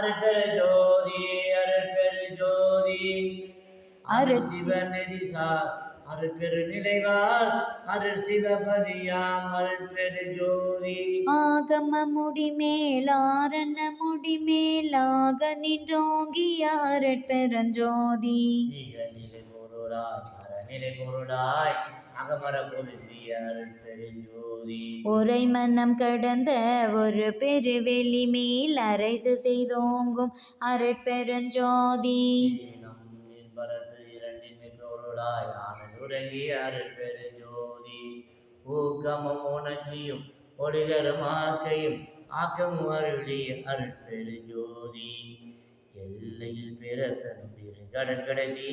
அருட்பெரு ஜோதி அருட்பெரு ஜோதி சிவநெறி sir அருட்பெரு நிலைவார் அருள் சிவபதியாம் அருட்பெரு ஜோதி ஆகம முடிமேலாரண முடிமேலாக நின்றோங்கிய அருட்பெருஞ்சோதி நிலை பொருளாய் அறநிலை பொருளாய் அகமர பொருந்திய அருட்பெருஞ்சோதி உரை மன்னம் கடந்த ஒரு பெருவெளி மேல் அரசு செய்தோங்கும் அருட்பெருஞ்சோதி பொருளாய் ஆனல் உறங்கிய அருட்பெருஞ்சோதி ஊக்கமும் உணர்ச்சியும் ஒளிதரும் ஆக்கையும் ஆக்கமும் அருளிய அருட்பெருஞ்சோதி எல்லையில் பிறப்பெனும் இரு கடல் கடத்தி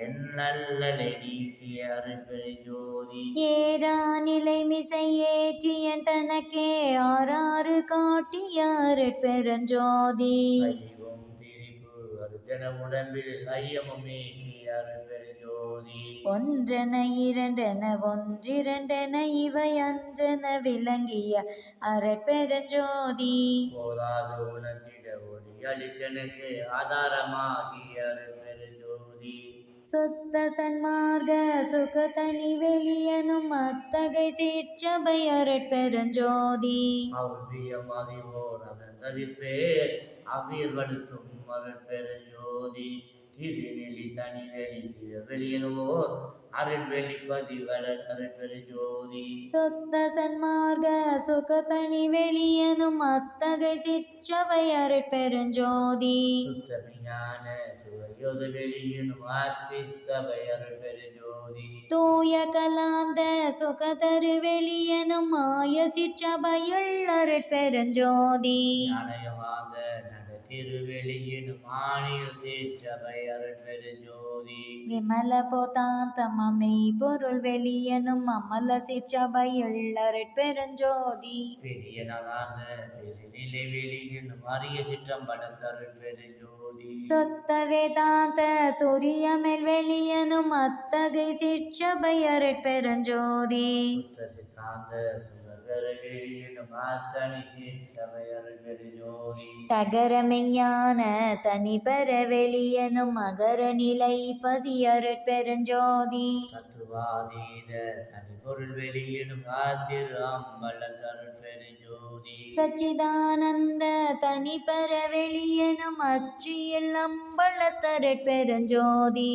என் நல்லலை நீக்கிய அருட்பெருஞ்சோதி ஏறா நிலை மிசை ஏற்றியன் தனக்கே ஆறாறு காட்டிய அருட்பெருஞ்சோதி ஐயமும் திரிப்பு அறுத்தன உடம்பில் ஐயமும் நீக்கிய அருட்பெருஞ்சோதி ஒன்றென இரண்டென ஒன்றிரண்டென இவை அன்றென விளங்கிய அருட்பெருஞ்சோதி போதாது உணர்த்திட ஒளி அளித்தனுக்கு ஆதாரமாகிய அருட்பெருஞ்சோதி சுத்த சன்மார்க்க சுகதனி வெளியனும் அத்தகை சீற்றபை அருட்பெருஞ்சோதி அவ்வியம் அறிவோர் அவன் தவிர்ப்பேர் அவ்வீர்வடுத்தும் அருட்பெருஞ்சோதி திருநெல்லி தனி வெளி வெளியனுவோர் அருள் வெளிப்பதி வளர் அருட்பெருஞ்சோதி சுத்த சன்மார்க்க சுகதனி வெளியனும் அத்தகை சிற்றவை அருட்பெருஞ்சோதி சுத்தமையான சுவையொது வெளியனும் ஆத்மிச்சபை அருட்பெருஞ்சோதி தூய கலாந்த சுகதரு வெளியனும் மாய சிற்றபையுள் அருட்பெருஞ்சோதி ஞானயமாந்த நட திருவெளியினும் ஆணிய சிற்றபை அருட்பெருஞ்சோதி விமல போதாந்தமமை பொருள் வெளியனும் அமல சிற்றபையுள் அருட்பெருஞ்சோதி பெரிய நகாந்த பெருநிலை வெளியினும் அரிய சிற்றம்படம் அருட்பெருஞ்சோதி சொத்த வேதாந்த துரியமெல் வெளியனும் அத்தகை சிற்றபை அருட்பெருஞ்சோதி சுத்த சித்தாந்த சுகவெளியினும் ஆத்தனி சிற்றபை அருட்பெருஞ்சோதி தகரமெஞ்ஞான தனிபெற வெளியனும் மகர நிலை பதி அருட்பெருஞ்சோதி தத்துவாதீத தனி பொருள் வெளியினும் ஆத்திரு அம்பலம் அருட்பெருஞ்சோதி சச்சிதானந்த தனிபெற வெளியனும் அச்சியில் அம்பலத்தருட்பெருஞ்சோதி